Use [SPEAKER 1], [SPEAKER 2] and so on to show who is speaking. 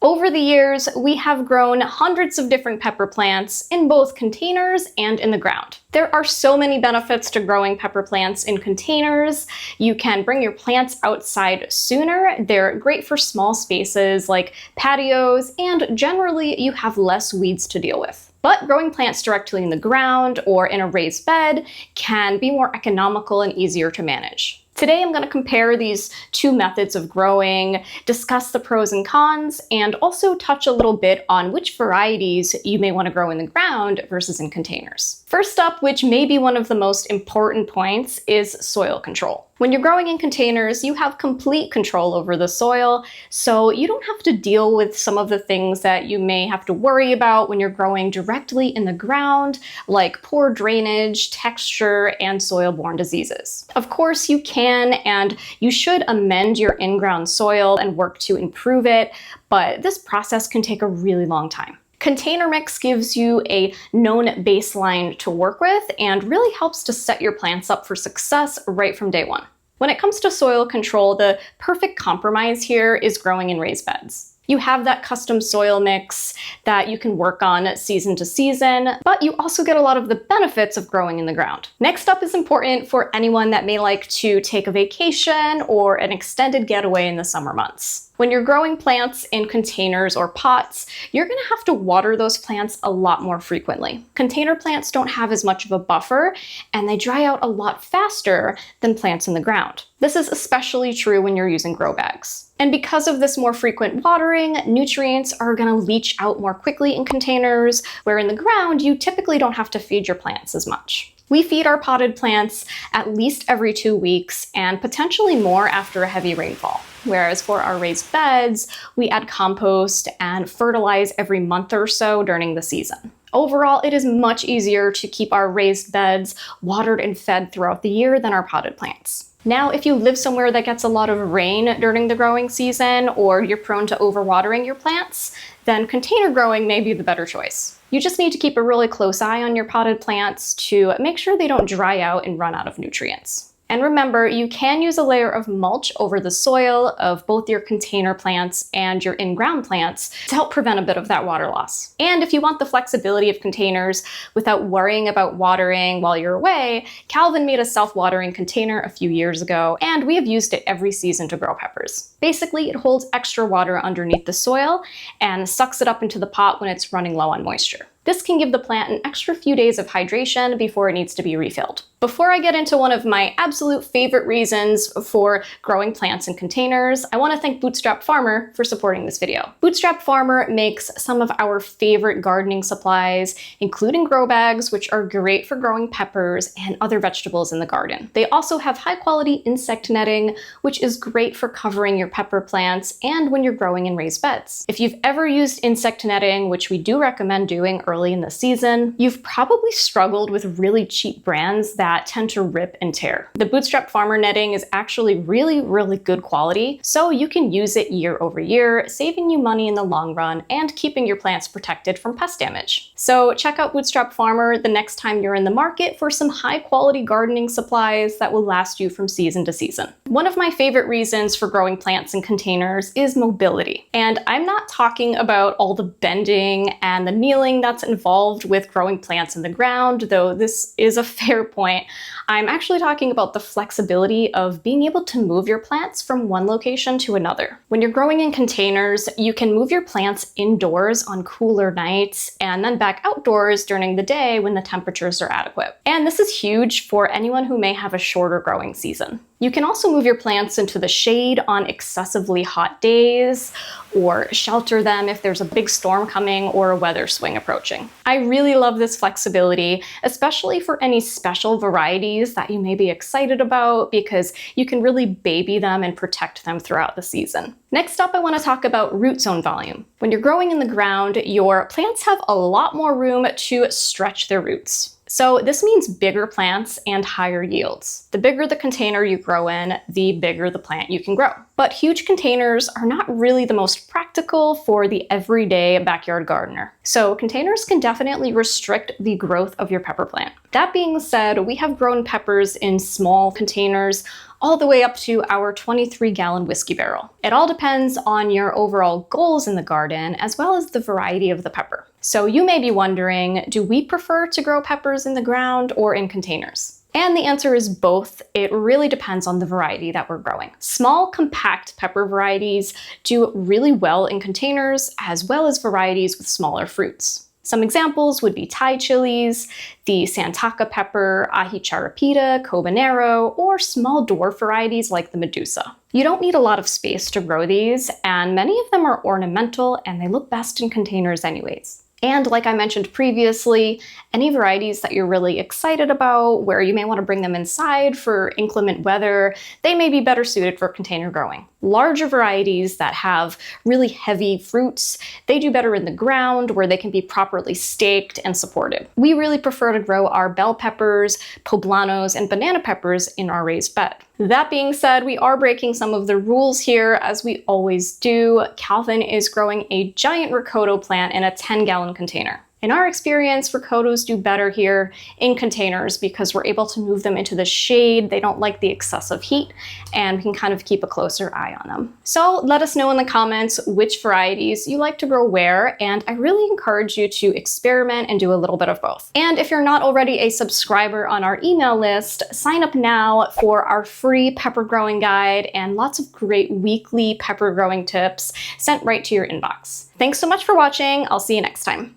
[SPEAKER 1] Over the years, we have grown hundreds of different pepper plants in both containers and in the ground. There are so many benefits to growing pepper plants in containers. You can bring your plants outside sooner. They're great for small spaces like patios, and generally you have less weeds to deal with. But growing plants directly in the ground or in a raised bed can be more economical and easier to manage. Today I'm going to compare these two methods of growing, discuss the pros and cons, and also touch a little bit on which varieties you may want to grow in the ground versus in containers. First up, which may be one of the most important points, is soil control. When you're growing in containers, you have complete control over the soil, so you don't have to deal with some of the things that you may have to worry about when you're growing directly in the ground, like poor drainage, texture, and soil-borne diseases. Of course, you can and you should amend your in-ground soil and work to improve it, but this process can take a really long time. Container mix gives you a known baseline to work with and really helps to set your plants up for success right from day one. When it comes to soil control, the perfect compromise here is growing in raised beds. You have that custom soil mix that you can work on season to season, but you also get a lot of the benefits of growing in the ground. Next up is important for anyone that may like to take a vacation or an extended getaway in the summer months. When you're growing plants in containers or pots, you're going to have to water those plants a lot more frequently. Container plants don't have as much of a buffer, and they dry out a lot faster than plants in the ground. This is especially true when you're using grow bags. And because of this more frequent watering, nutrients are going to leach out more quickly in containers, where in the ground you typically don't have to feed your plants as much. We feed our potted plants at least every 2 weeks and potentially more after a heavy rainfall. Whereas for our raised beds, we add compost and fertilize every month or so during the season. Overall, it is much easier to keep our raised beds watered and fed throughout the year than our potted plants. Now, if you live somewhere that gets a lot of rain during the growing season, or you're prone to overwatering your plants, then container growing may be the better choice. You just need to keep a really close eye on your potted plants to make sure they don't dry out and run out of nutrients. And remember, you can use a layer of mulch over the soil of both your container plants and your in-ground plants to help prevent a bit of that water loss. And if you want the flexibility of containers without worrying about watering while you're away, Calvin made a self-watering container a few years ago, and we have used it every season to grow peppers. Basically, it holds extra water underneath the soil and sucks it up into the pot when it's running low on moisture. This can give the plant an extra few days of hydration before it needs to be refilled. Before I get into one of my absolute favorite reasons for growing plants in containers, I want to thank Bootstrap Farmer for supporting this video. Bootstrap Farmer makes some of our favorite gardening supplies, including grow bags, which are great for growing peppers and other vegetables in the garden. They also have high-quality insect netting, which is great for covering your pepper plants and when you're growing in raised beds. If you've ever used insect netting, which we do recommend doing early in the season, you've probably struggled with really cheap brands that tend to rip and tear. The Bootstrap Farmer netting is actually really good quality, so you can use it year over year, saving you money in the long run and keeping your plants protected from pest damage. So check out Bootstrap Farmer the next time you're in the market for some high quality gardening supplies that will last you from season to season. One of my favorite reasons for growing plants in containers is mobility. And I'm not talking about all the bending and the kneeling that's involved with growing plants in the ground, though this is a fair point. I'm actually talking about the flexibility of being able to move your plants from one location to another. When you're growing in containers, you can move your plants indoors on cooler nights and then back outdoors during the day when the temperatures are adequate. And this is huge for anyone who may have a shorter growing season. You can also move your plants into the shade on excessively hot days, or shelter them if there's a big storm coming or a weather swing approaching. I really love this flexibility, especially for any special varieties that you may be excited about, because you can really baby them and protect them throughout the season. Next up, I want to talk about root zone volume. When you're growing in the ground, your plants have a lot more room to stretch their roots. So this means bigger plants and higher yields. The bigger the container you grow in, the bigger the plant you can grow. But huge containers are not really the most practical for the everyday backyard gardener. So containers can definitely restrict the growth of your pepper plant. That being said, we have grown peppers in small containers all the way up to our 23-gallon whiskey barrel. It all depends on your overall goals in the garden, as well as the variety of the pepper. So you may be wondering, do we prefer to grow peppers in the ground or in containers? And the answer is both. It really depends on the variety that we're growing. Small, compact pepper varieties do really well in containers, as well as varieties with smaller fruits. Some examples would be Thai chilies, the Santaka pepper, ají charapita, cobanero, or small dwarf varieties like the Medusa. You don't need a lot of space to grow these, and many of them are ornamental and they look best in containers anyways. And like I mentioned previously, any varieties that you're really excited about, where you may want to bring them inside for inclement weather, they may be better suited for container growing. Larger varieties that have really heavy fruits, they do better in the ground where they can be properly staked and supported. We really prefer to grow our bell peppers, poblanos, and banana peppers in our raised bed. That being said, we are breaking some of the rules here, as we always do. Calvin is growing a giant ricotta plant in a 10-gallon container. In our experience, ricottas do better here in containers because we're able to move them into the shade. They don't like the excessive heat, and we can kind of keep a closer eye on them. So let us know in the comments which varieties you like to grow where, and I really encourage you to experiment and do a little bit of both. And if you're not already a subscriber on our email list, sign up now for our free pepper growing guide and lots of great weekly pepper growing tips sent right to your inbox. Thanks so much for watching. I'll see you next time.